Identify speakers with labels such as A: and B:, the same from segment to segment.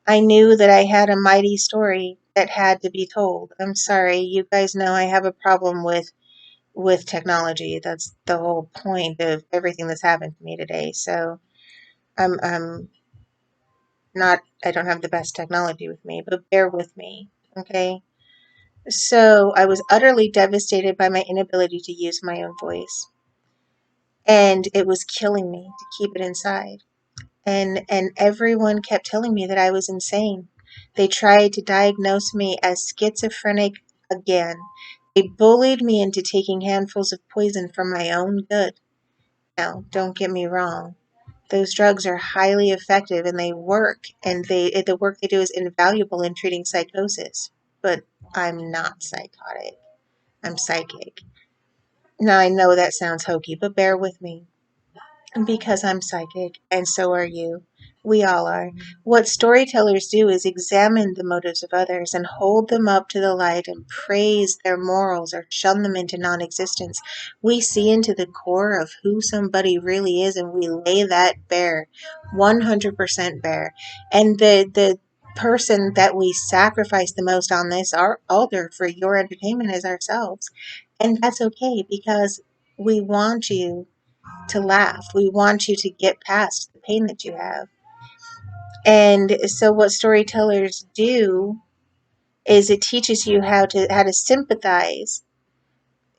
A: I knew that I had a mighty story that had to be told. I'm sorry, you guys know I have a problem with technology. That's the whole point of everything that's happened to me today. So I'm not I don't have the best technology with me, but bear with me, okay? So I was utterly devastated by my inability to use my own voice, and it was killing me to keep it inside. And everyone kept telling me that I was insane. They tried to diagnose me as schizophrenic again. They bullied me into taking handfuls of poison for my own good. Now, don't get me wrong. Those drugs are highly effective and they work, and the work they do is invaluable in treating psychosis. But I'm not psychotic. I'm psychic. Now, I know that sounds hokey, but bear with me. Because I'm psychic, and so are you. We all are. What storytellers do is examine the motives of others and hold them up to the light and praise their morals or shun them into non existence. We see into the core of who somebody really is and we lay that bare, 100% bare. And the person that we sacrifice the most on this altar for your entertainment is ourselves. And that's okay because we want you to laugh. We want you to get past the pain that you have. And so what storytellers do is it teaches you how to sympathize.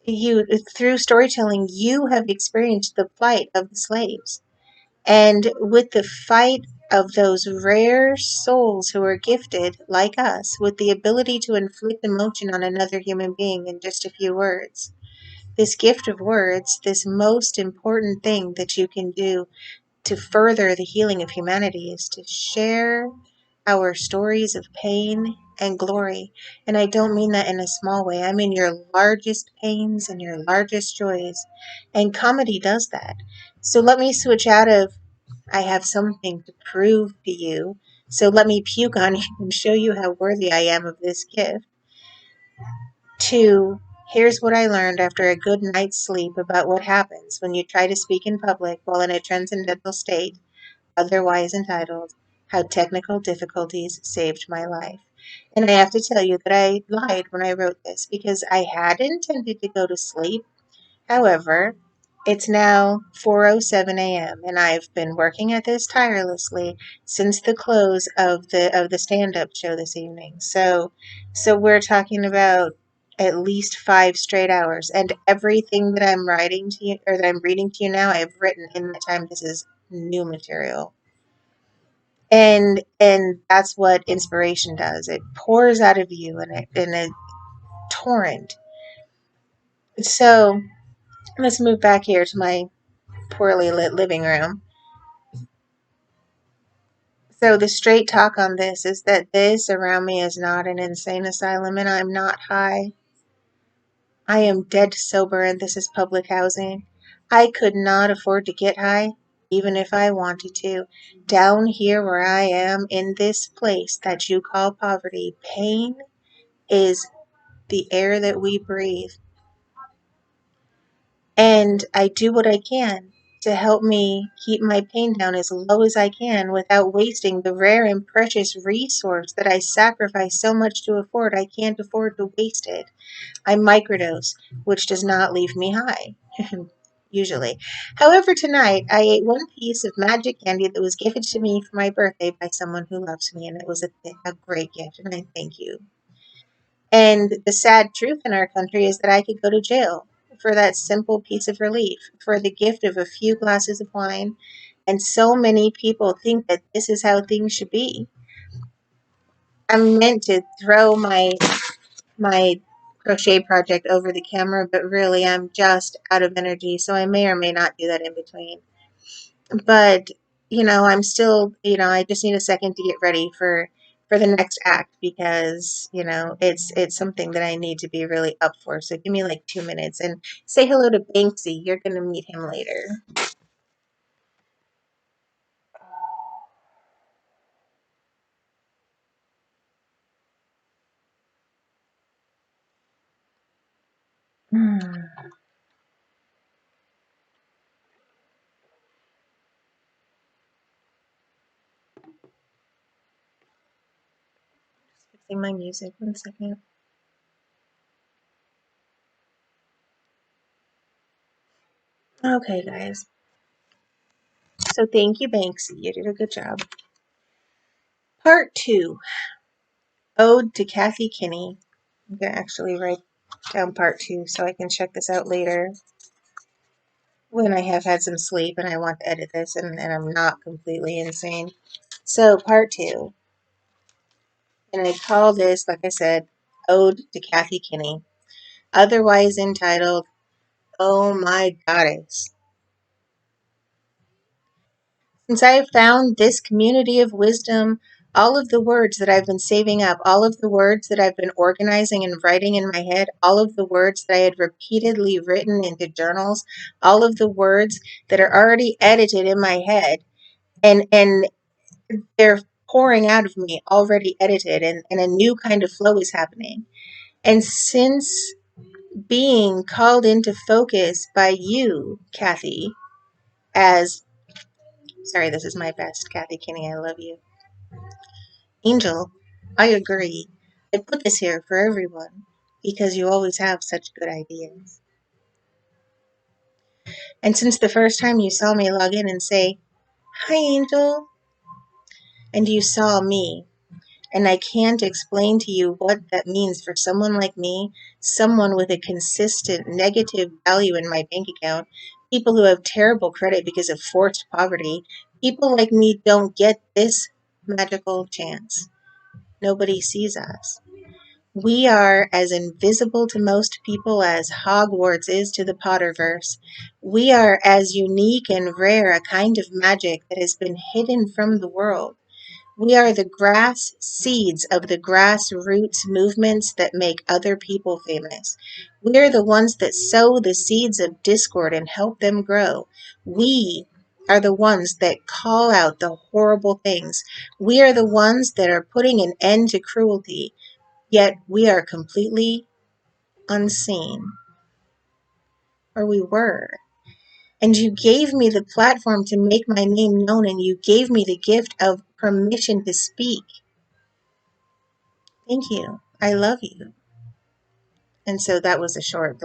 A: You through storytelling you have experienced the plight of the slaves. And with the fight of those rare souls who are gifted, like us, with the ability to inflict emotion on another human being in just a few words. This gift of words, this most important thing that you can do to further the healing of humanity is to share our stories of pain and glory. And I don't mean that in a small way. I mean your largest pains and your largest joys. And comedy does that. So let me switch out of I have something to prove to you. So let me puke on you and show you how worthy I am of this gift. To here's what I learned after a good night's sleep about what happens when you try to speak in public while in a transcendental state otherwise entitled How Technical Difficulties Saved My Life. And I have to tell you that I lied when I wrote this because I had intended to go to sleep. However, it's now 4:07 a.m. and I've been working at this tirelessly since the close of the stand-up show this evening. So we're talking about at least 5 straight hours, and everything that I'm writing to you or that I'm reading to you now, I've written in the time. This is new material. And that's what inspiration does. It pours out of you in a torrent. So let's move back here to my poorly lit living room. So the straight talk on this is that this around me is not an insane asylum and I'm not high. I am dead sober and this is public housing. I could not afford to get high, even if I wanted to. Down here where I am, in this place that you call poverty, pain is the air that we breathe. And I do what I can to help me keep my pain down as low as I can without wasting the rare and precious resource that I sacrifice so much to afford. I can't afford to waste it. I microdose, which does not leave me high. Usually. However, tonight I ate one piece of magic candy that was gifted to me for my birthday by someone who loves me, and it was a great gift, and I thank you. And the sad truth in our country is that I could go to jail for that simple piece of relief, for the gift of a few glasses of wine. And so many people think that this is how things should be. I'm meant to throw my crochet project over the camera, but really I'm just out of energy, so I may or may not do that in between. But I'm still, I just need a second to get ready for the next act because it's something that I need to be really up for. So give me like 2 minutes and say hello to Banksy. You're gonna meet him later. Hmm. See my music. 1 second. Okay, guys. So thank you, Banksy. You did a good job. Part 2. Ode to Kathy Kinney. I'm going to actually write down part 2 so I can check this out later when I have had some sleep and I want to edit this and I'm not completely insane. So part 2. And I call this, like I said, Ode to Kathy Kinney. Otherwise entitled, Oh My Goddess. Since I have found this community of wisdom, all of the words that I've been saving up, all of the words that I've been organizing and writing in my head, all of the words that I had repeatedly written into journals, all of the words that are already edited in my head, and they're pouring out of me already edited, and a new kind of flow is happening. And since being called into focus by you, Kathy, as, sorry, this is my best, Kathy Kinney, I love you. Angel, I agree. I put this here for everyone because you always have such good ideas. And since the first time you saw me log in and say, Hi, Angel, and you saw me, and I can't explain to you what that means for someone like me, someone with a consistent negative value in my bank account, people who have terrible credit because of forced poverty, people like me don't get this magical chance. Nobody sees us. We are as invisible to most people as Hogwarts is to the Potterverse. We are as unique and rare a kind of magic that has been hidden from the world. We are the grass seeds of the grassroots movements that make other people famous. We are the ones that sow the seeds of discord and help them grow. We are the ones that call out the horrible things. We are the ones that are putting an end to cruelty. Yet we are completely unseen, or we were. And you gave me the platform to make my name known, and you gave me the gift of permission to speak. Thank you. I love you. And so that was a short,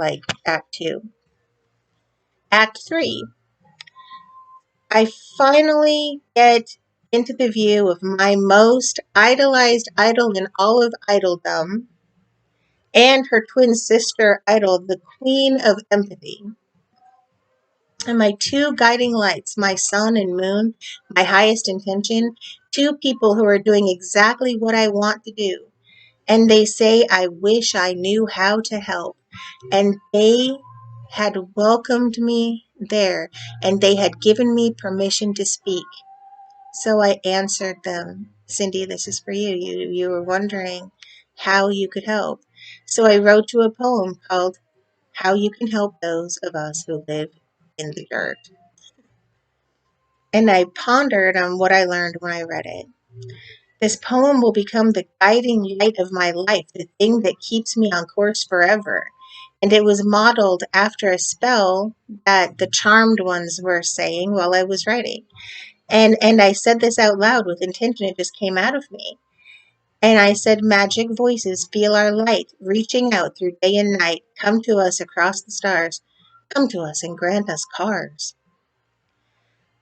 A: Act 2. Act 3. I finally get into the view of my most idolized idol in all of idoldom, and her twin sister idol, the Queen of Empathy. And my two guiding lights, my sun and moon, my highest intention, two people who are doing exactly what I want to do. And they say, I wish I knew how to help. And they had welcomed me there, and they had given me permission to speak. So I answered them. Cindy, this is for you. You were wondering how you could help. So I wrote you a poem called How You Can Help Those of Us Who Live in the Dirt. And I pondered on what I learned when I read it. This poem will become the guiding light of my life, the thing that keeps me on course forever. And it was modeled after a spell that the charmed ones were saying while I was writing. And I said this out loud with intention. It just came out of me. And I said, magic voices feel our light, reaching out through day and night. Come to us across the stars. Come to us and grant us cars.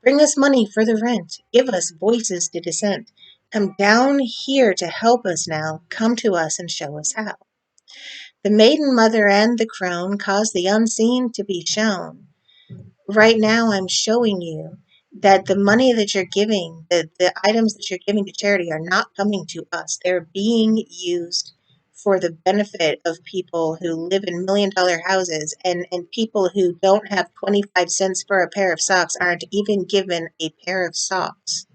A: Bring us money for the rent. Give us voices to dissent. Come down here to help us now. Come to us and show us how. The maiden mother and the crone cause the unseen to be shown. Right now I'm showing you that the money that you're giving, the items that you're giving to charity are not coming to us. They're being used for the benefit of people who live in $1 million houses, and people who don't have 25 cents for a pair of socks aren't even given a pair of socks.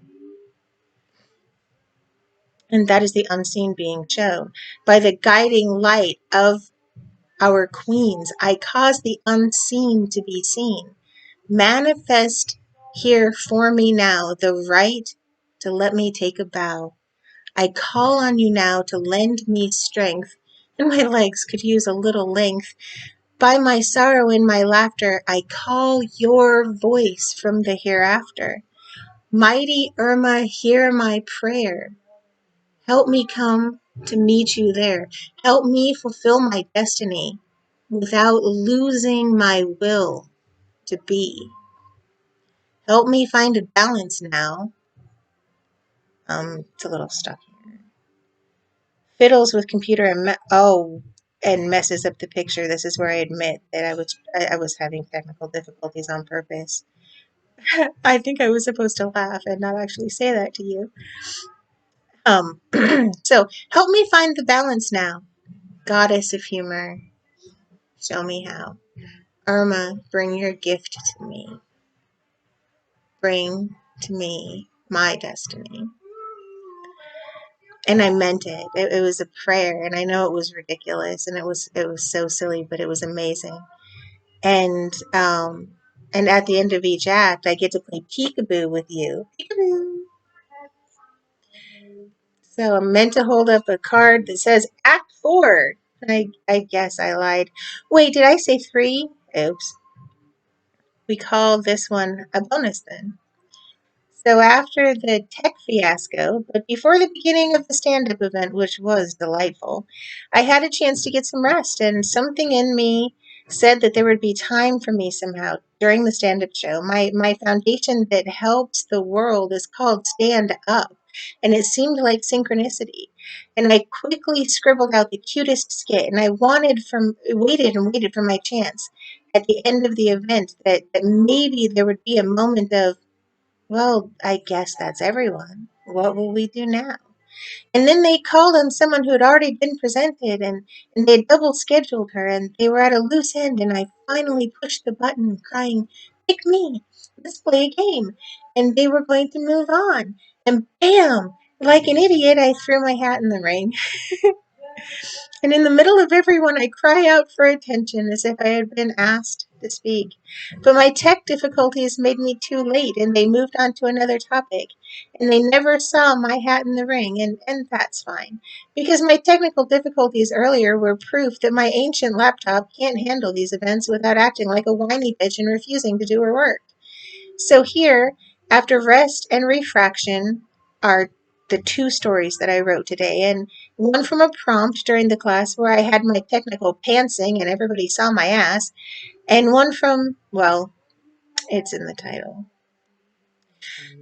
A: And that is the unseen being shown. By the guiding light of our queens, I cause the unseen to be seen. Manifest here for me now the right to let me take a bow. I call on you now to lend me strength, and my legs could use a little length. By my sorrow and my laughter, I call your voice from the hereafter. Mighty Irma, hear my prayer. Help me come to meet you there. Help me fulfill my destiny without losing my will to be. Help me find a balance now. It's a little stuck here. Fiddles with computer and messes up the picture. This is where I admit that I was having technical difficulties on purpose. I think I was supposed to laugh and not actually say that to you. So help me find the balance now. Goddess of humor, show me how. Irma, bring your gift to me. Bring to me my destiny. And I meant it. It was a prayer, and I know it was ridiculous, and it was so silly, but it was amazing. And and at the end of each act, I get to play peekaboo with you. Peekaboo. So I'm meant to hold up a card that says Act 4. I guess I lied. Wait, did I say 3? Oops. We call this one a bonus then. So after the tech fiasco, but before the beginning of the stand-up event, which was delightful, I had a chance to get some rest, and something in me said that there would be time for me somehow during the stand-up show. My foundation that helps the world is called Stand Up, and it seemed like synchronicity. And I quickly scribbled out the cutest skit, and I waited and waited for my chance at the end of the event that maybe there would be a moment of, well, I guess that's everyone. What will we do now? And then they called on someone who had already been presented, and they had double scheduled her, and they were at a loose end, and I finally pushed the button, crying, Pick me! Let's play a game. And they were going to move on. And bam! Like an idiot, I threw my hat in the ring. And in the middle of everyone, I cry out for attention as if I had been asked to speak. But my tech difficulties made me too late, and they moved on to another topic. And they never saw my hat in the ring, and that's fine. Because my technical difficulties earlier were proof that my ancient laptop can't handle these events without acting like a whiny bitch and refusing to do her work. So here, after rest and refraction, are the 2 stories that I wrote today, and one from a prompt during the class where I had my technical pantsing and everybody saw my ass, and one from, well, it's in the title.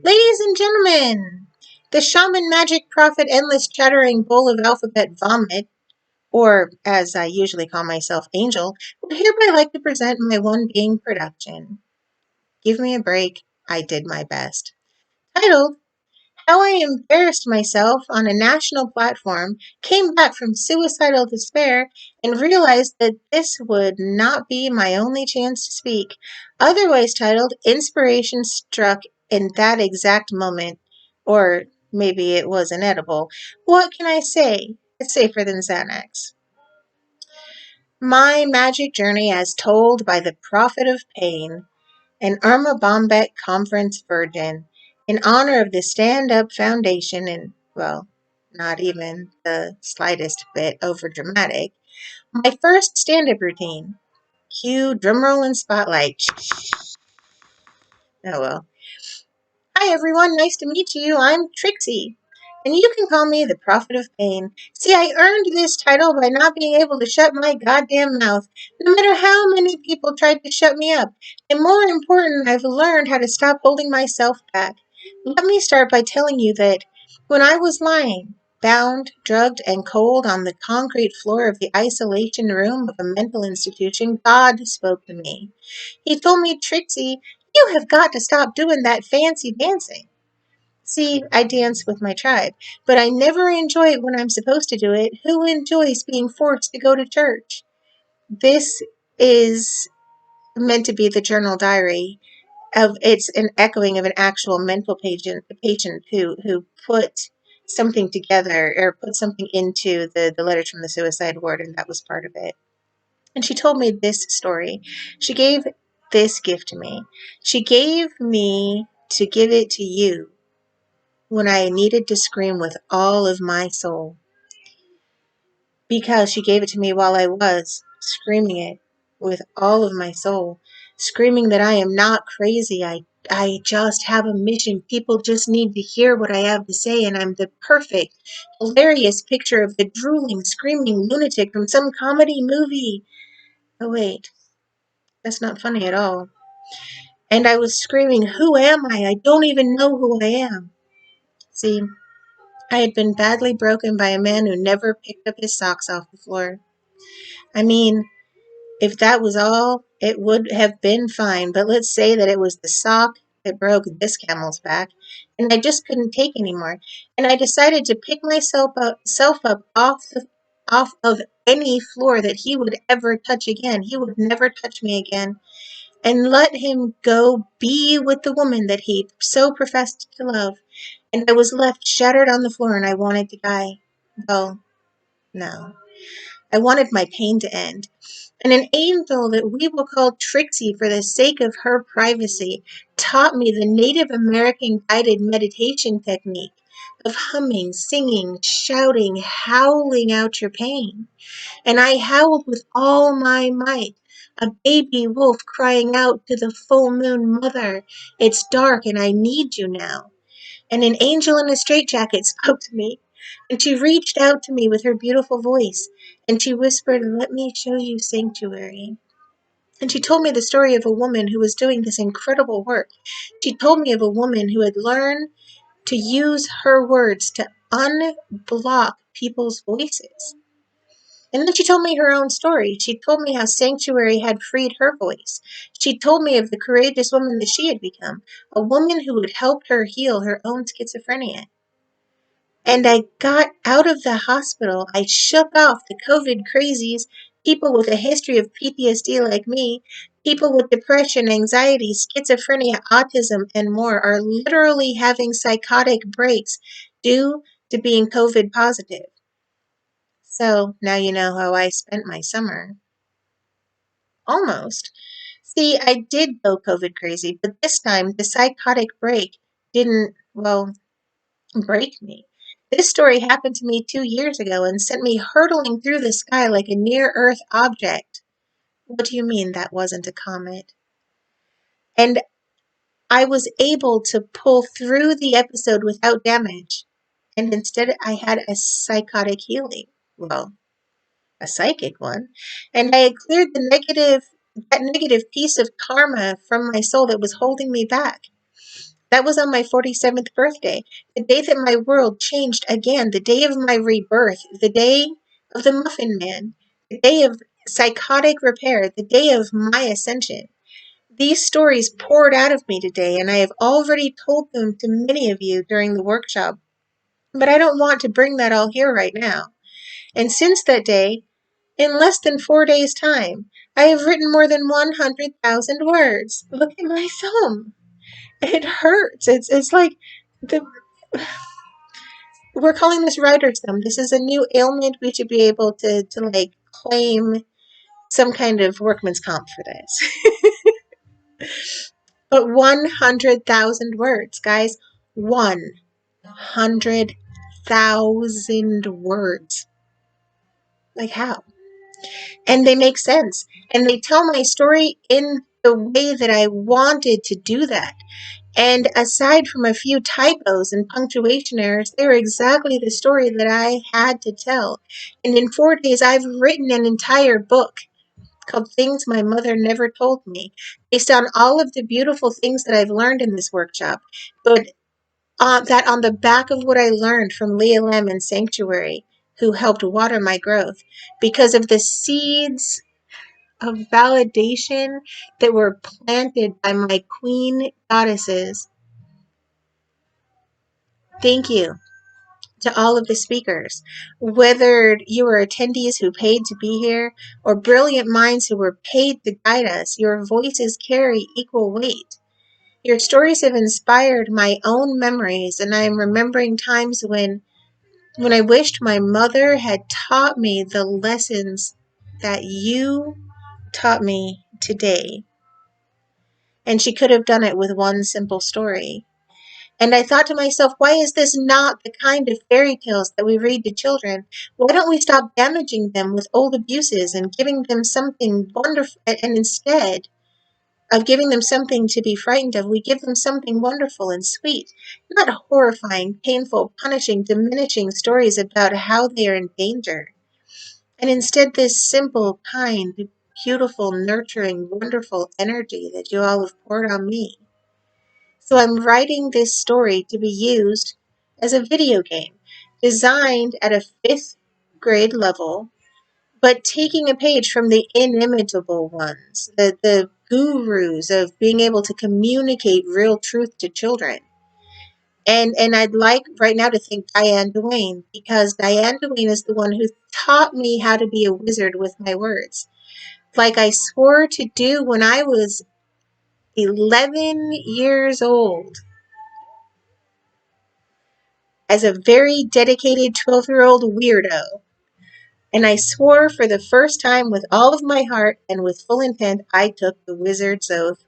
A: Ladies and gentlemen, the shaman magic prophet endless chattering bowl of alphabet vomit, or as I usually call myself, Angel, would hereby like to present my one being production. Give me a break. I did my best. Titled, How I Embarrassed Myself on a National Platform, Came Back from Suicidal Despair, and Realized that this would not be my only chance to speak. Otherwise titled, Inspiration Struck in That Exact Moment. Or maybe it was inedible. What can I say? It's safer than Xanax. My magic journey as told by the prophet of pain, an Irma Bombeck Conference virgin, in honor of the Stand Up Foundation, and, well, not even the slightest bit overdramatic. My first stand up routine. Cue drumroll and spotlight. Oh well. Hi everyone, nice to meet you. I'm Trixie. And you can call me the Prophet of Pain. See, I earned this title by not being able to shut my goddamn mouth, no matter how many people tried to shut me up. And more important, I've learned how to stop holding myself back. Let me start by telling you that when I was lying, bound, drugged, and cold on the concrete floor of the isolation room of a mental institution, God spoke to me. He told me, Trixie, you have got to stop doing that fancy dancing. See, I dance with my tribe, but I never enjoy it when I'm supposed to do it. Who enjoys being forced to go to church? This is meant to be the journal diary of it's an echoing of an actual mental patient who put something together or put something into the letters from the suicide ward, and that was part of it. And she told me this story. She gave this gift to me. She gave me to give it to you when I needed to scream with all of my soul. Because she gave it to me while I was screaming it with all of my soul. Screaming that I am not crazy. I I just have a mission. People just need to hear what I have to say, and I'm the perfect, hilarious picture of the drooling, screaming lunatic from some comedy movie. Oh, wait, that's not funny at all. And I was screaming, "Who am I? I don't even know who I am." See, I had been badly broken by a man who never picked up his socks off the floor. I mean, if that was all, it would have been fine, but let's say that it was the sock that broke this camel's back, and I just couldn't take anymore. And I decided to pick myself up off of any floor that he would ever touch again. He would never touch me again, and let him go be with the woman that he so professed to love. And I was left shattered on the floor, and I wanted to die. Well, no. I wanted my pain to end. And an angel that we will call Trixie for the sake of her privacy taught me the Native American guided meditation technique of humming, singing, shouting, howling out your pain. And I howled with all my might, a baby wolf crying out to the full moon mother, "It's dark and I need you now." And an angel in a straitjacket spoke to me, and she reached out to me with her beautiful voice, and she whispered, "Let me show you sanctuary." And she told me the story of a woman who was doing this incredible work. She told me of a woman who had learned to use her words to unblock people's voices. And then she told me her own story. She told me how sanctuary had freed her voice. She told me of the courageous woman that she had become, a woman who had helped her heal her own schizophrenia. And I got out of the hospital. I shook off the COVID crazies, people with a history of PTSD like me, people with depression, anxiety, schizophrenia, autism, and more are literally having psychotic breaks due to being COVID positive. So now you know how I spent my summer. Almost. See, I did go COVID crazy, but this time the psychotic break didn't, well, break me. This story happened to me 2 years ago and sent me hurtling through the sky like a near Earth object. What do you mean that wasn't a comet? And I was able to pull through the episode without damage. And instead, I had a psychotic healing. Well, a psychic one. And I had cleared that negative piece of karma from my soul that was holding me back. That was on my 47th birthday, the day that my world changed again, the day of my rebirth, the day of the Muffin Man, the day of psychotic repair, the day of my ascension. These stories poured out of me today, and I have already told them to many of you during the workshop. But I don't want to bring that all here right now. And since that day, in less than 4 days' time, I have written more than 100,000 words. Look at my thumb. It hurts. It's like the we're calling this writer's thumb. This is a new ailment. We should be able to like claim some kind of workman's comp for this. But 100,000 words, guys. 100,000 words. Like how? And they make sense. And they tell my story in the way that I wanted to do that. And aside from a few typos and punctuation errors, they were exactly the story that I had to tell. And in 4 days, I've written an entire book called Things My Mother Never Told Me, based on all of the beautiful things that I've learned in this workshop, but that on the back of what I learned from Leah Lamb and Sanctuary, who helped water my growth, because of the seeds of validation that were planted by my queen goddesses. Thank you to all of the speakers, whether you were attendees who paid to be here or brilliant minds who were paid to guide us. Your voices carry equal weight. Your stories have inspired my own memories, and I am remembering times when I wished my mother had taught me the lessons that you taught me today. And she could have done it with one simple story. And I thought to myself, why is this not the kind of fairy tales that we read to children? Why don't we stop damaging them with old abuses and giving them something wonderful and instead of giving them something to be frightened of. We give them something wonderful and sweet, not horrifying, painful, punishing, diminishing stories about how they are in danger. And instead, this simple, kind, beautiful, nurturing, wonderful energy that you all have poured on me. So I'm writing this story to be used as a video game, designed at a fifth grade level, but taking a page from the inimitable ones, the gurus of being able to communicate real truth to children. And I'd like right now to thank Diane Duane, because Diane Duane is the one who taught me how to be a wizard with my words. Like I swore to do when I was 11 years old, as a very dedicated 12-year-old weirdo. And I swore for the first time with all of my heart and with full intent, I took the wizard's oath.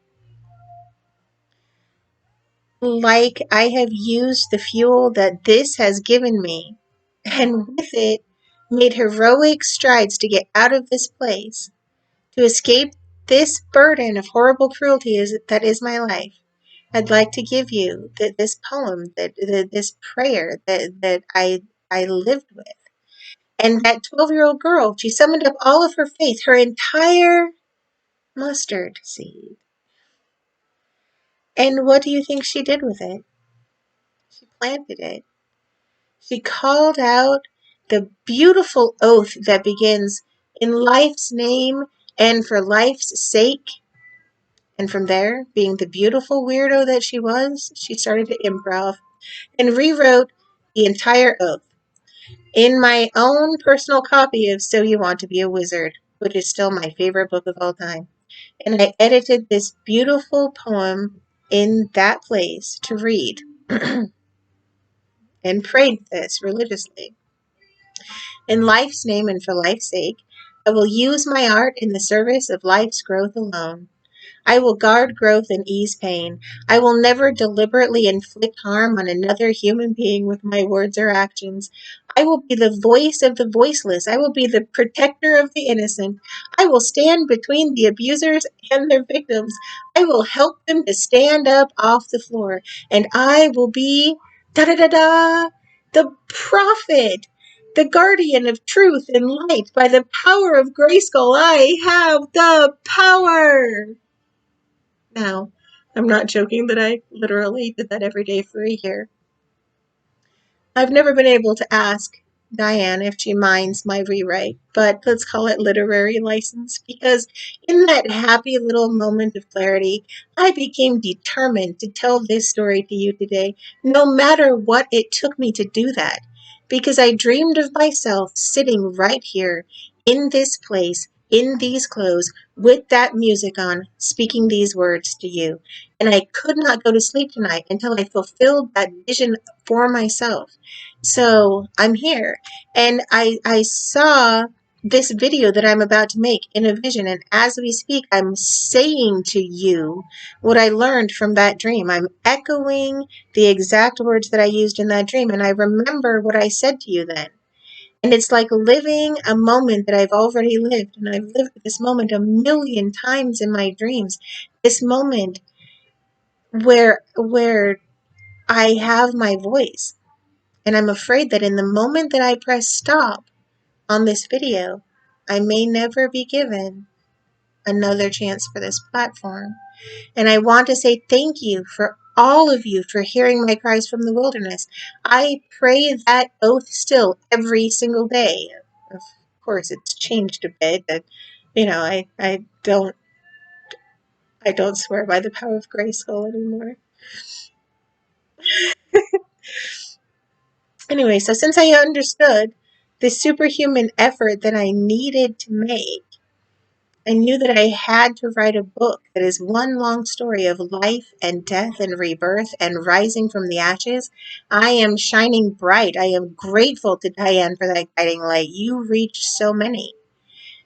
A: Like I have used the fuel that this has given me, and with it made heroic strides to get out of this place, to escape this burden of horrible cruelty that is my life. I'd like to give you this poem, this prayer that I lived with. And that 12-year-old girl, she summoned up all of her faith, her entire mustard seed. And what do you think she did with it? She planted it. She called out the beautiful oath that begins, "In life's name and for life's sake." And from there, being the beautiful weirdo that she was, she started to improv and rewrote the entire oath in my own personal copy of So You Want to Be a Wizard, which is still my favorite book of all time. And I edited this beautiful poem in that place to read and prayed this religiously. In life's name and for life's sake, I will use my art in the service of life's growth alone. I will guard growth and ease pain. I will never deliberately inflict harm on another human being with my words or actions. I will be the voice of the voiceless. I will be the protector of the innocent. I will stand between the abusers and their victims. I will help them to stand up off the floor. And I will be da da da da the prophet, the guardian of truth and light. By the power of Grayskull, I have the power. Now, I'm not joking that I literally did that every day for a year. I've never been able to ask Diane if she minds my rewrite, but let's call it literary license, because in that happy little moment of clarity, I became determined to tell this story to you today, no matter what it took me to do that, because I dreamed of myself sitting right here in this place, in these clothes, with that music on, speaking these words to you. And I could not go to sleep tonight until I fulfilled that vision for myself. So I'm here, and I saw this video that I'm about to make in a vision, and as we speak, I'm saying to you what I learned from that dream. I'm echoing the exact words that I used in that dream, and I remember what I said to you then. And it's like living a moment that I've already lived, and I've lived this moment a million times in my dreams. This moment where I have my voice. And I'm afraid that in the moment that I press stop on this video, I may never be given another chance for this platform. And I want to say thank you for all of you for hearing my cries from the wilderness. I pray that oath still every single day. Of course, it's changed a bit. That I don't swear by the power of Grayskull anymore. Anyway, so since I understood the superhuman effort that I needed to make, I knew that I had to write a book that is one long story of life and death and rebirth and rising from the ashes. I am shining bright. I am grateful to Diane for that guiding light. You reached so many.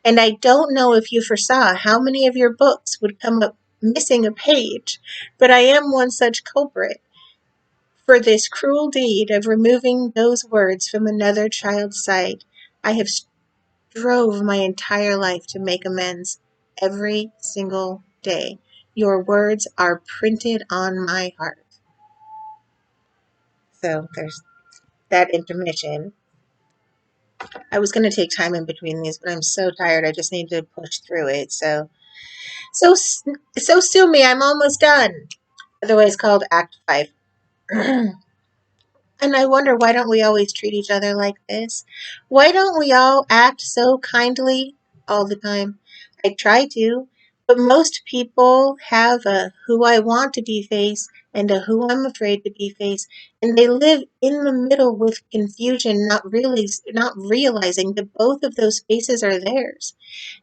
A: And I don't know if you foresaw how many of your books would come up missing a page, but I am one such culprit for this cruel deed of removing those words from another child's sight. I have strove my entire life to make amends every single day. Your words are printed on my heart. So there's that intermission. I was going to take time in between these, but I'm so tired. I just need to push through it. So, so sue me. I'm almost done. Otherwise called Act 5. And I wonder, why don't we always treat each other like this? Why don't we all act so kindly all the time? I try to, but most people have a who I want to be face and a who I'm afraid to be face, and they live in the middle with confusion, not realizing that both of those faces are theirs,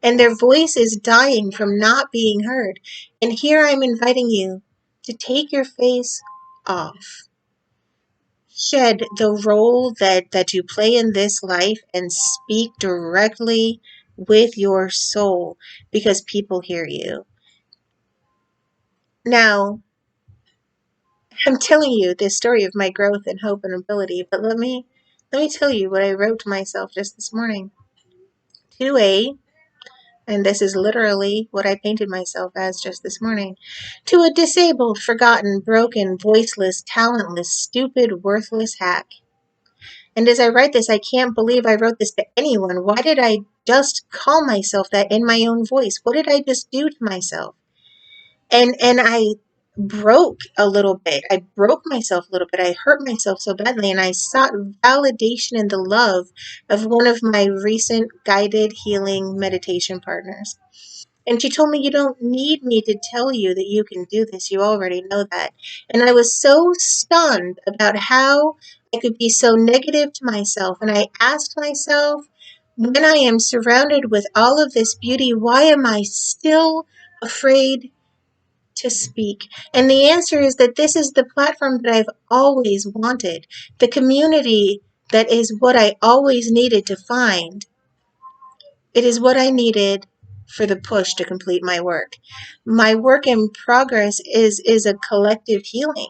A: and their voice is dying from not being heard. And here I'm inviting you to take your face off, shed the role that you play in this life, and speak directly with your soul, because people hear you. Now, I'm telling you this story of my growth and hope and ability, but let me tell you what I wrote to myself just this morning. To a And this is literally what I painted myself as just this morning. To a disabled, forgotten, broken, voiceless, talentless, stupid, worthless hack. And as I write this, I can't believe I wrote this to anyone. Why did I just call myself that in my own voice? What did I just do to myself? And I broke a little bit. I broke myself a little bit. I hurt myself so badly, and I sought validation in the love of one of my recent guided healing meditation partners. And she told me, you don't need me to tell you that you can do this. You already know that. And I was so stunned about how I could be so negative to myself. And I asked myself, when I am surrounded with all of this beauty, why am I still afraid to speak? And the answer is that this is the platform that I've always wanted, the community that is what I always needed to find. It is what I needed for the push to complete my work. My work in progress is a collective healing.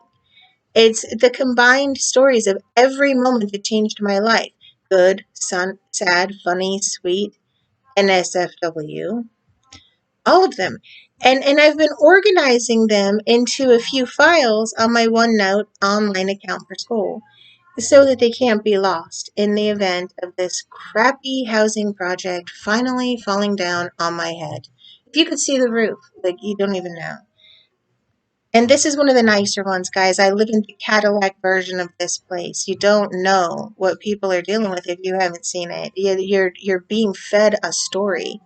A: It's the combined stories of every moment that changed my life. Good, sad, funny, sweet, NSFW, all of them. And I've been organizing them into a few files on my OneNote online account for school, so that they can't be lost in the event of this crappy housing project finally falling down on my head. If you could see the roof, like, you don't even know. And this is one of the nicer ones, guys. I live in the Cadillac version of this place. You don't know what people are dealing with if you haven't seen it. You're being fed a story,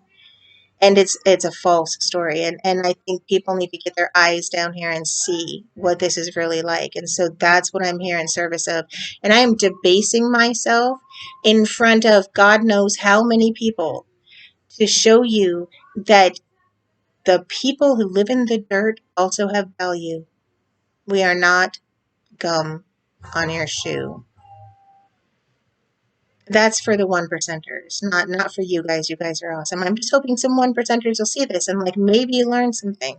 A: and it's a false story, and I think people need to get their eyes down here and see what this is really like. And so that's what I'm here in service of. And I am debasing myself in front of God knows how many people to show you that the people who live in the dirt also have value. We are not gum on your shoe. That's for the one percenters, not for you guys. You guys are awesome. I'm just hoping some one percenters will see this and, like, maybe learn something.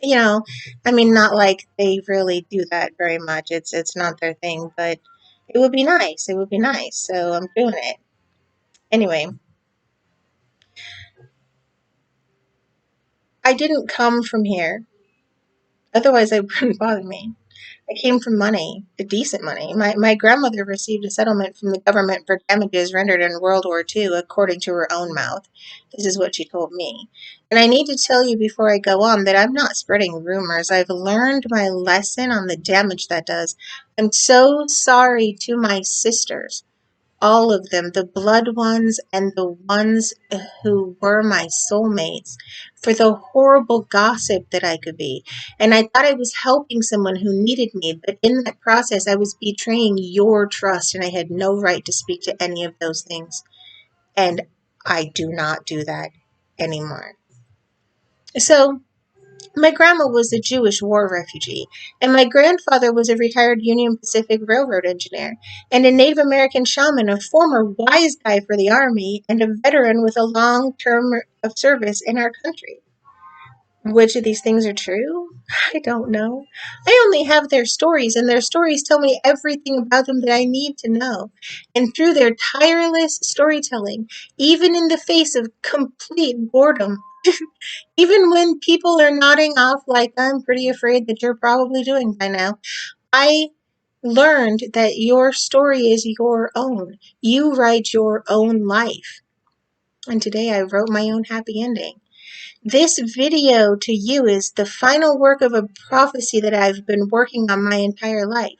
A: You know, I mean, not like they really do that very much. It's not their thing, but it would be nice. It would be nice. So I'm doing it. Anyway, I didn't come from here. Otherwise, it wouldn't bother me. I came from money, decent money. My grandmother received a settlement from the government for damages rendered in World War II, according to her own mouth. This is what she told me. And I need to tell you before I go on that I'm not spreading rumors. I've learned my lesson on the damage that does. I'm so sorry to my sisters, all of them, the blood ones and the ones who were my soulmates, for the horrible gossip that I could be. And I thought I was helping someone who needed me, but in that process, I was betraying your trust, and I had no right to speak to any of those things. And I do not do that anymore. So, my grandma was a Jewish war refugee, and my grandfather was a retired Union Pacific Railroad engineer, and a Native American shaman, a former wise guy for the Army, and a veteran with a long term of service in our country. Which of these things are true? I don't know. I only have their stories, and their stories tell me everything about them that I need to know. And through their tireless storytelling, even in the face of complete boredom, Even when people are nodding off like I'm pretty afraid that you're probably doing by now, I learned that your story is your own. You write your own life. And today I wrote my own happy ending. This video to you is the final work of a prophecy that I've been working on my entire life.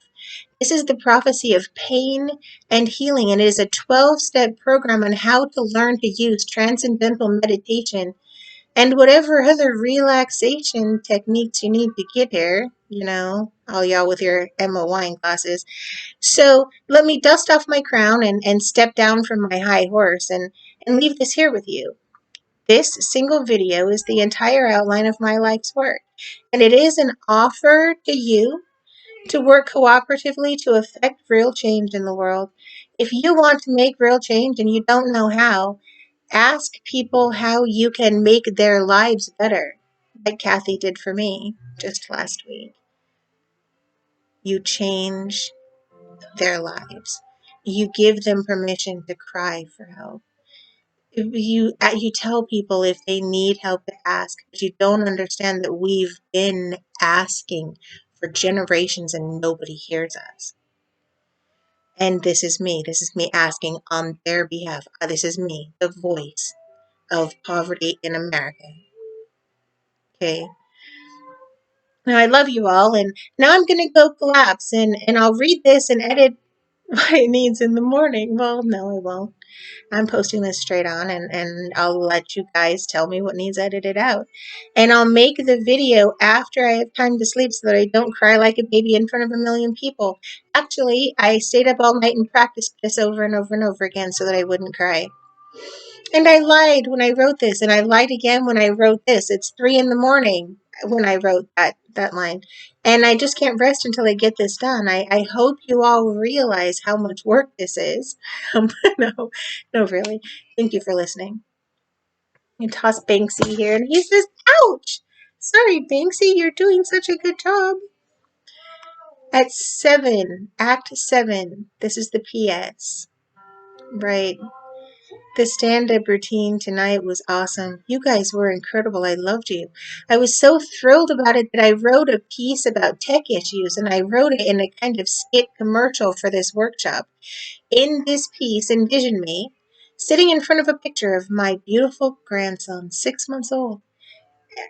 A: This is the prophecy of pain and healing, and it is a 12-step program on how to learn to use transcendental meditation and whatever other relaxation techniques you need to get here. All y'all with your Emma wine glasses. So let me dust off my crown and step down from my high horse and leave this here with you. This single video is the entire outline of my life's work, and it is an offer to you to work cooperatively to affect real change in the world. If you want to make real change and you don't know how, ask people how you can make their lives better, like Kathy did for me just last week. You change their lives. You give them permission to cry for help. You tell people if they need help to ask, but you don't understand that we've been asking for generations and nobody hears us. And this is me. This is me asking on their behalf. This is me, the voice of poverty in America. Okay. Now I love you all, and now I'm gonna go collapse, and I'll read this and edit what it needs in the morning. Well, no, I won't. I'm posting this straight on, and I'll let you guys tell me what needs edited out. And I'll make the video after I have time to sleep so that I don't cry like a baby in front of a million people. Actually, I stayed up all night and practiced this over and over and over again so that I wouldn't cry. And I lied when I wrote this, and I lied again when I wrote this. It's 3 in the morning when I wrote that line. And I just can't rest until I get this done. I hope you all realize how much work this is. No, no, really. Thank you for listening. You toss Banksy here, and he says, ouch! Sorry, Banksy, you're doing such a good job. At 7, Act 7, this is the PS. Right. The stand-up routine tonight was awesome. You guys were incredible. I loved you. I was so thrilled about it that I wrote a piece about tech issues, and I wrote it in a kind of skit commercial for this workshop. In this piece, envision me sitting in front of a picture of my beautiful grandson, 6 months old.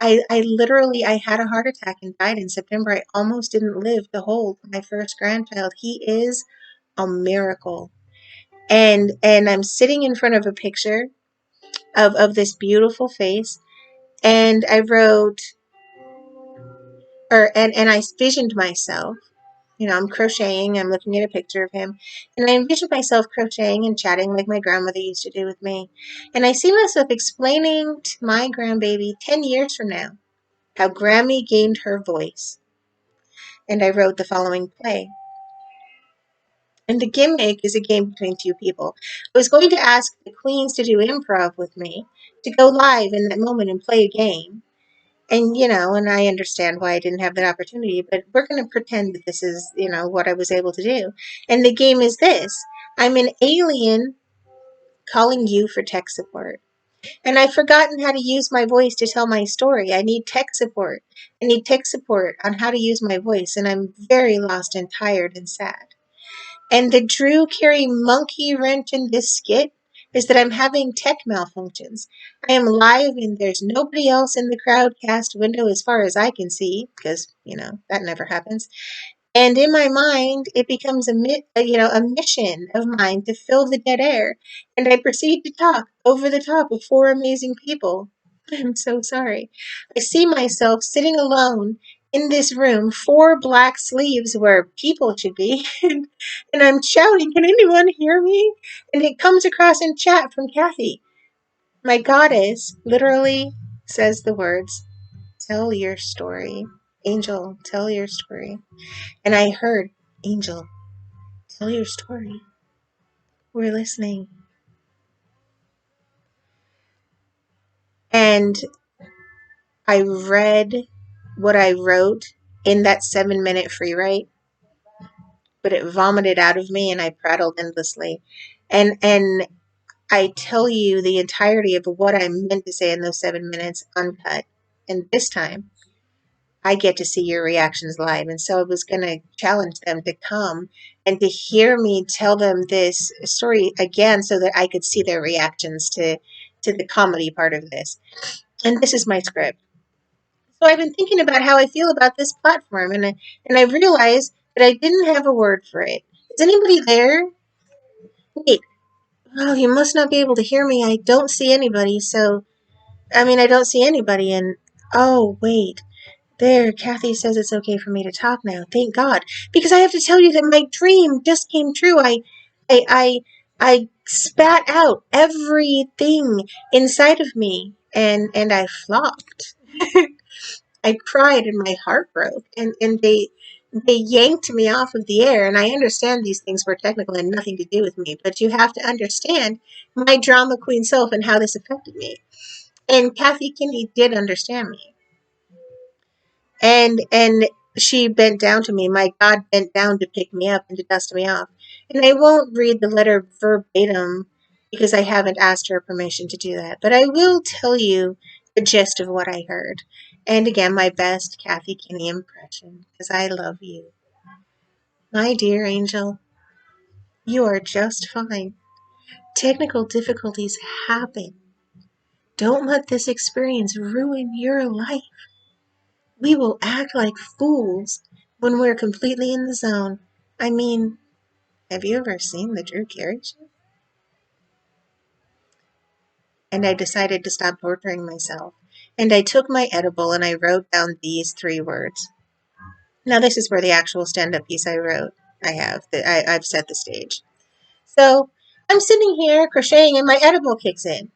A: I had a heart attack and died in September. I almost didn't live to hold my first grandchild. He is a miracle. And I'm sitting in front of a picture of this beautiful face, and I wrote, and I visioned myself. I'm crocheting, I'm looking at a picture of him, and I envisioned myself crocheting and chatting like my grandmother used to do with me. And I see myself explaining to my grandbaby 10 years from now how Grammy gained her voice. And I wrote the following play. And the gimmick is a game between two people. I was going to ask the queens to do improv with me, to go live in that moment and play a game. And I understand why I didn't have that opportunity, but we're going to pretend that this is, what I was able to do. And the game is this. I'm an alien calling you for tech support. And I've forgotten how to use my voice to tell my story. I need tech support. I need tech support on how to use my voice, and I'm very lost and tired and sad. And the Drew Carey monkey wrench in this skit is that I'm having tech malfunctions. I am live and there's nobody else in the crowdcast window as far as I can see, because, that never happens. And in my mind, it becomes a mission of mine to fill the dead air. And I proceed to talk over the top of 4 amazing people. I'm so sorry. I see myself sitting alone in this room, 4 black sleeves where people should be, and I'm shouting, can anyone hear me? And it comes across in chat from Kathy. My goddess literally says the words, tell your story. Angel, tell your story. And I heard, Angel, tell your story. We're listening. And I read what I wrote in that 7-minute free write, but it vomited out of me and I prattled endlessly. And I tell you the entirety of what I meant to say in those 7 minutes uncut. And this time, I get to see your reactions live. And so I was going to challenge them to come and to hear me tell them this story again so that I could see their reactions to the comedy part of this. And this is my script. So I've been thinking about how I feel about this platform, and I realized that I didn't have a word for it. Is anybody there? Wait. Oh, you must not be able to hear me. I don't see anybody. So, I mean, I don't see anybody. And oh, wait. There, Kathy says it's okay for me to talk now. Thank God, because I have to tell you that my dream just came true. I, I, I spat out everything inside of me, and I flopped. I cried and my heart broke, and they yanked me off of the air. And I understand these things were technical and nothing to do with me, but you have to understand my drama queen self and how this affected me. And Kathy Kinney did understand me. And she bent down to me. My God bent down to pick me up and to dust me off. And I won't read the letter verbatim because I haven't asked her permission to do that. But I will tell you the gist of what I heard. And again, my best Kathy Kinney impression, because I love you. My dear angel, you are just fine. Technical difficulties happen. Don't let this experience ruin your life. We will act like fools when we're completely in the zone. I mean, have you ever seen the Drew Carey show? And I decided to stop torturing myself. And I took my edible and I wrote down these 3 words. Now, this is where the actual stand up piece I wrote, I've set the stage. So I'm sitting here crocheting and my edible kicks in.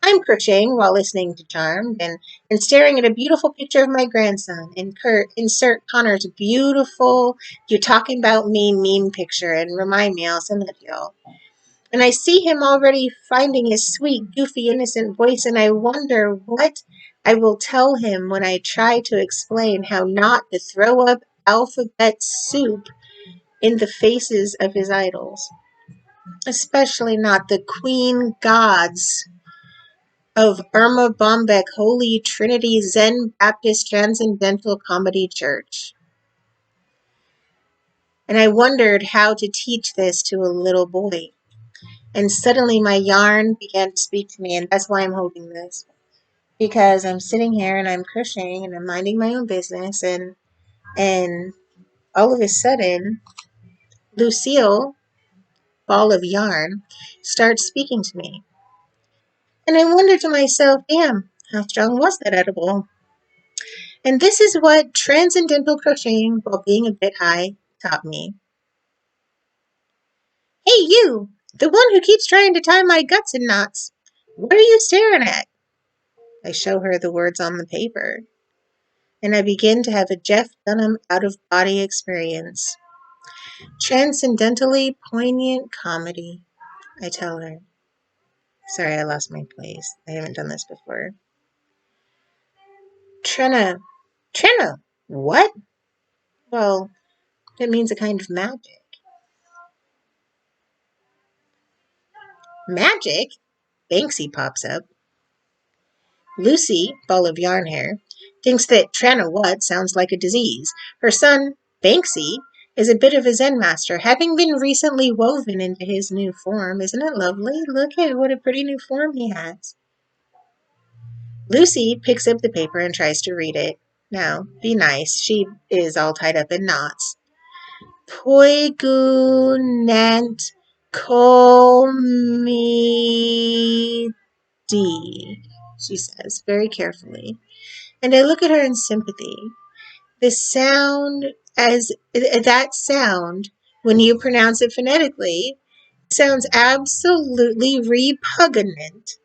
A: I'm crocheting while listening to Charmed and staring at a beautiful picture of my grandson. Insert Connor's beautiful "you talking about me" meme picture and remind me I'll send that to y'all. And I see him already finding his sweet, goofy, innocent voice, and I wonder what I will tell him when I try to explain how not to throw up alphabet soup in the faces of his idols, especially not the queen gods of Irma Bombeck Holy Trinity Zen Baptist Transcendental Comedy Church. And I wondered how to teach this to a little boy. And suddenly my yarn began to speak to me, and that's why I'm holding this. Because I'm sitting here and I'm crocheting and I'm minding my own business, and all of a sudden, Lucille, ball of yarn, starts speaking to me. And I wonder to myself, damn, how strong was that edible? And this is what transcendental crocheting, while being a bit high, taught me. Hey, you! The one who keeps trying to tie my guts in knots. What are you staring at? I show her the words on the paper, and I begin to have a Jeff Dunham out-of-body experience. Transcendentally poignant comedy, I tell her. Sorry, I lost my place. I haven't done this before. Trenna. What? Well, it means a kind of magic. Magic? Banksy pops up. Lucy, ball of yarn hair, thinks that Tranna What sounds like a disease. Her son, Banksy, is a bit of a Zen master, having been recently woven into his new form. Isn't it lovely? Look at what a pretty new form he has. Lucy picks up the paper and tries to read it. Now, be nice. She is all tied up in knots. Poigunant comedi, she says very carefully. And I look at her in sympathy. The sound, as that sound, when you pronounce it phonetically, sounds absolutely repugnant.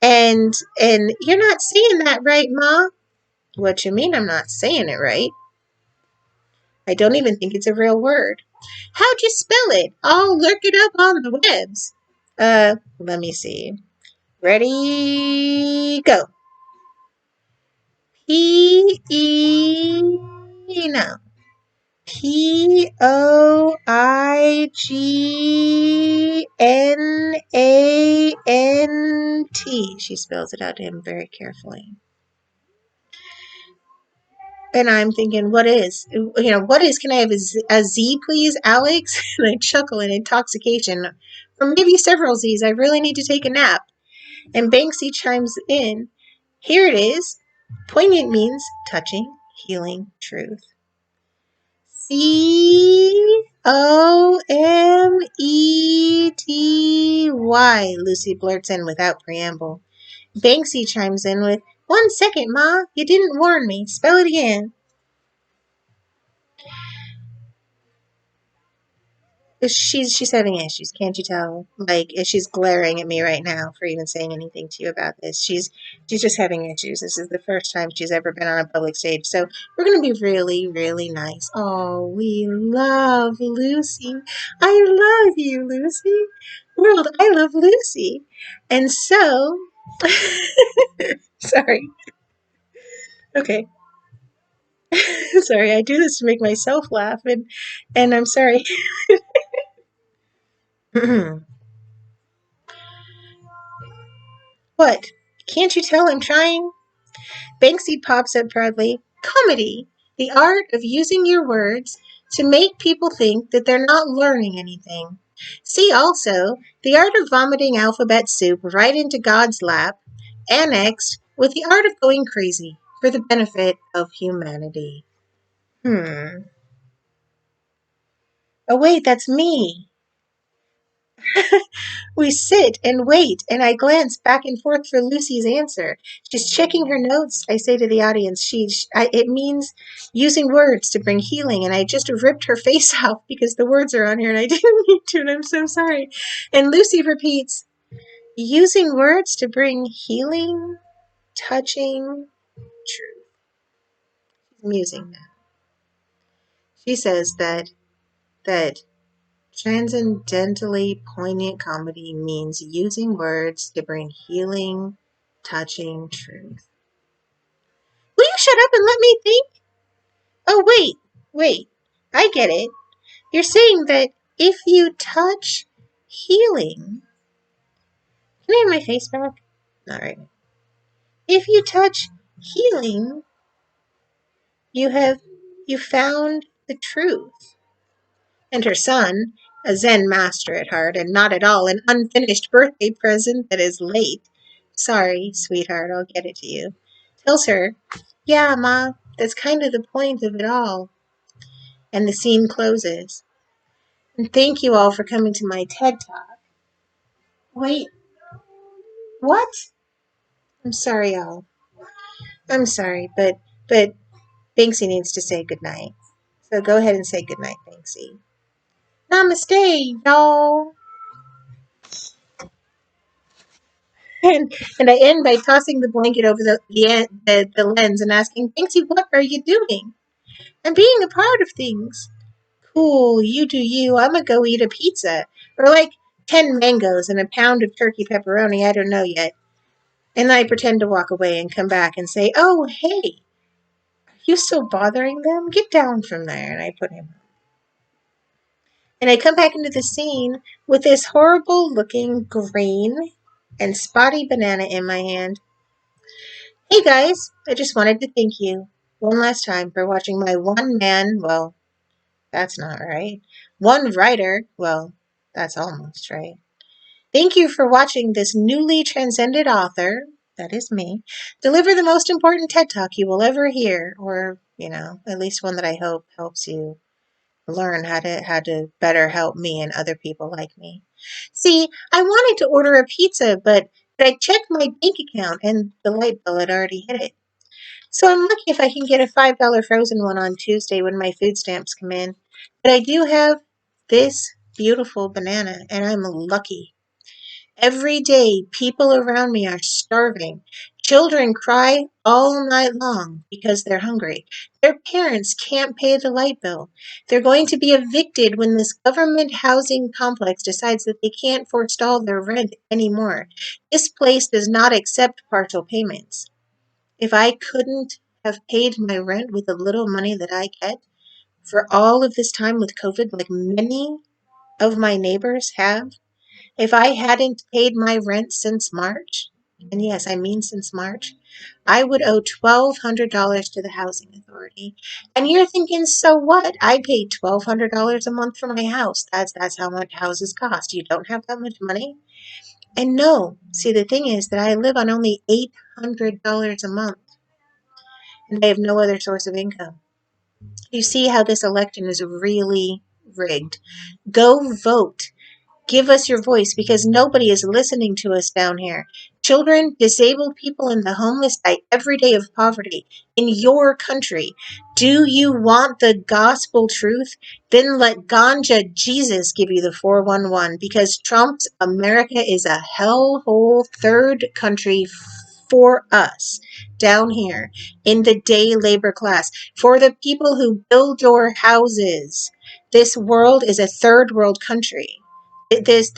A: And you're not saying that right, Ma. What you mean I'm not saying it right? I don't even think it's a real word. How'd you spell it? I'll look it up on the webs. Let me see. Ready, go. No. N-A-N-T. She spells it out to him very carefully. And I'm thinking, what is? What is? Can I have a Z, please, Alex? And I chuckle in intoxication. Or maybe several Z's. I really need to take a nap. And Banksy chimes in. Here it is. Poignant means touching, healing, truth. C-O-M-E-T-Y, Lucy blurts in without preamble. Banksy chimes in with, 1 second, Ma. You didn't warn me. Spell it again. She's having issues, can't you tell? Like, she's glaring at me right now for even saying anything to you about this. She's just having issues. This is the first time she's ever been on a public stage, so we're gonna be really, really nice. Oh, we love Lucy. I love you, Lucy. World, I love Lucy. And so, sorry. Okay. Sorry, I do this to make myself laugh, and I'm sorry. What? Can't you tell I'm trying? Banksy pops up proudly. Comedy! The art of using your words to make people think that they're not learning anything. See also the art of vomiting alphabet soup right into God's lap, annexed with the art of going crazy for the benefit of humanity. Oh, wait, that's me. We sit and wait, and I glance back and forth for Lucy's answer. She's checking her notes. I say to the audience, it means using words to bring healing, and I just ripped her face off because the words are on here, and I didn't mean to, and I'm so sorry. And Lucy repeats, using words to bring healing, touching, truth. She's musing now. She says that transcendentally poignant comedy means using words to bring healing, touching truth. Will you shut up and let me think? Oh, wait. I get it. You're saying that if you touch healing. Can I have my face back? Not right now. If you touch healing, you found the truth. And her son, a Zen master at heart, and not at all an unfinished birthday present that is late. Sorry, sweetheart, I'll get it to you. Tells her, yeah, Ma, that's kind of the point of it all. And the scene closes. And thank you all for coming to my TED Talk. Wait, what? I'm sorry, all. I'm sorry, but Banksy needs to say goodnight. So go ahead and say goodnight, Banksy. Namaste, y'all. And I end by tossing the blanket over the lens and asking, Banksy, what are you doing? I'm being a part of things. Cool, you do you. I'm gonna go eat a pizza. Or like 10 mangoes and a pound of turkey pepperoni, I don't know yet. And I pretend to walk away and come back and say, oh, hey, are you still bothering them? Get down from there. And I put him. And I come back into the scene with this horrible looking green and spotty banana in my hand. Hey guys, I just wanted to thank you one last time for watching my one man, well, that's not right. One writer, well, that's almost right. Thank you for watching this newly transcended author, that is me, deliver the most important TED Talk you will ever hear, or, at least one that I hope helps you learn how to better help me and other people like me. See, I wanted to order a pizza, but I checked my bank account and the light bill had already hit it. So I'm lucky if I can get a $5 frozen one on Tuesday when my food stamps come in. But I do have this beautiful banana, and I'm lucky. Every day, people around me are starving. Children cry all night long because they're hungry. Their parents can't pay the light bill. They're going to be evicted when this government housing complex decides that they can't forestall their rent anymore. This place does not accept partial payments. If I couldn't have paid my rent with the little money that I get for all of this time with COVID, like many of my neighbors have, If I hadn't paid my rent since March, and yes, I mean since March, I would owe $1,200 to the housing authority. And you're thinking, so what? I pay $1,200 a month for my house. That's how much houses cost. You don't have that much money? And no, see, the thing is that I live on only $800 a month, and I have no other source of income. You see how this election is really rigged. Go vote. Give us your voice because nobody is listening to us down here. Children, disabled people, and the homeless die every day of poverty in your country. Do you want the gospel truth? Then let Ganja Jesus give you the 411 because Trump's America is a hellhole third country for us down here in the day labor class, for the people who build your houses. This world is a third world country. This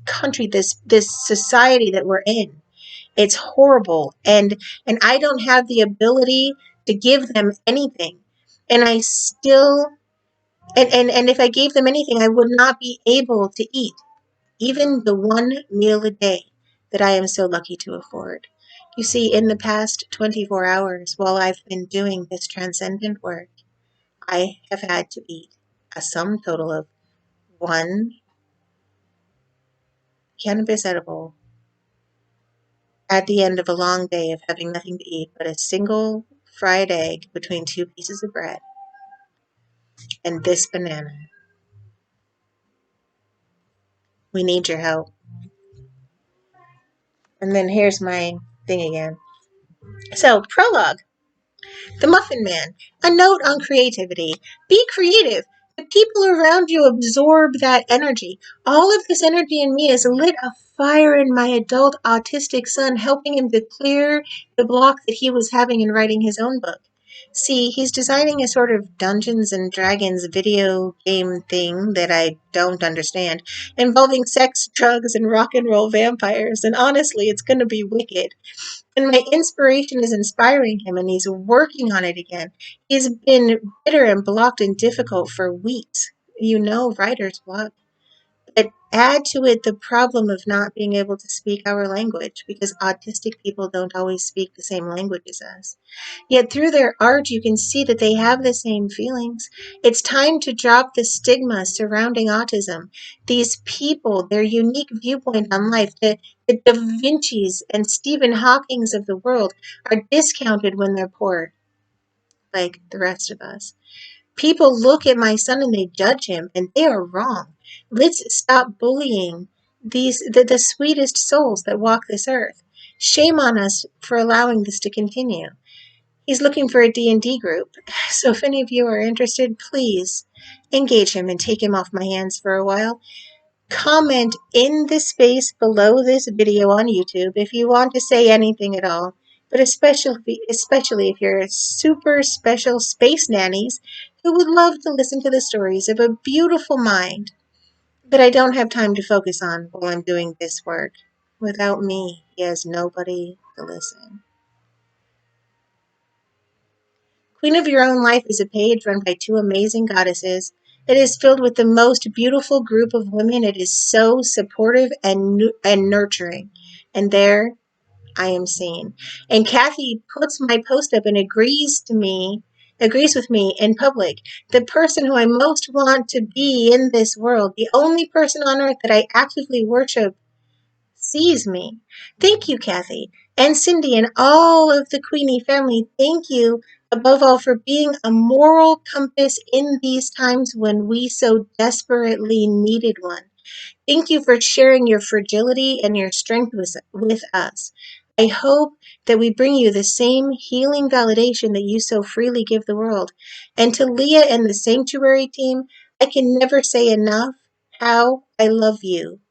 A: country, this society that we're in, it's horrible, and I don't have the ability to give them anything, and I still and if I gave them anything, I would not be able to eat even the one meal a day that I am so lucky to afford. You see, in the past 24 hours while I've been doing this transcendent work, I have had to eat a sum total of one cannabis edible at the end of a long day of having nothing to eat but a single fried egg between two pieces of bread and this banana. We need your help. And then here's my thing again. So, prologue. The Muffin Man. A note on creativity. Be creative. The people around you absorb that energy. All of this energy in me has lit a fire in my adult autistic son, helping him to clear the block that he was having in writing his own book. See, he's designing a sort of Dungeons and Dragons video game thing that I don't understand, involving sex, drugs, and rock and roll vampires, and honestly, it's going to be wicked. And my inspiration is inspiring him, and he's working on it again. He's been bitter and blocked and difficult for weeks. You know, writer's block. But add to it the problem of not being able to speak our language because autistic people don't always speak the same language as us. Yet through their art, you can see that they have the same feelings. It's time to drop the stigma surrounding autism. These people, their unique viewpoint on life, the Da Vinci's and Stephen Hawking's of the world, are discounted when they're poor, like the rest of us. People look at my son and they judge him, and they are wrong. Let's stop bullying the sweetest souls that walk this earth. Shame on us for allowing this to continue. He's looking for a D&D group, so if any of you are interested, please engage him and take him off my hands for a while. Comment in the space below this video on YouTube if you want to say anything at all, but especially if you're super special space nannies who would love to listen to the stories of a beautiful mind that I don't have time to focus on while I'm doing this work. Without me, he has nobody to listen. Queen of Your Own Life is a page run by two amazing goddesses. It is filled with the most beautiful group of women. It is so supportive and nurturing. And there I am seen. And Kathy puts my post up and agrees with me in public. The person who I most want to be in this world, the only person on earth that I actively worship, sees me. Thank you, Kathy. And Cindy and all of the Queenie family, thank you above all for being a moral compass in these times when we so desperately needed one. Thank you for sharing your fragility and your strength with us. I hope that we bring you the same healing validation that you so freely give the world. And to Leah and the Sanctuary team, I can never say enough how I love you.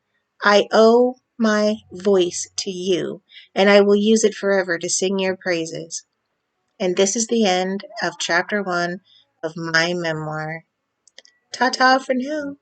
A: I owe my voice to you, and I will use it forever to sing your praises. And this is the end of chapter 1 of my memoir. Ta-ta for now.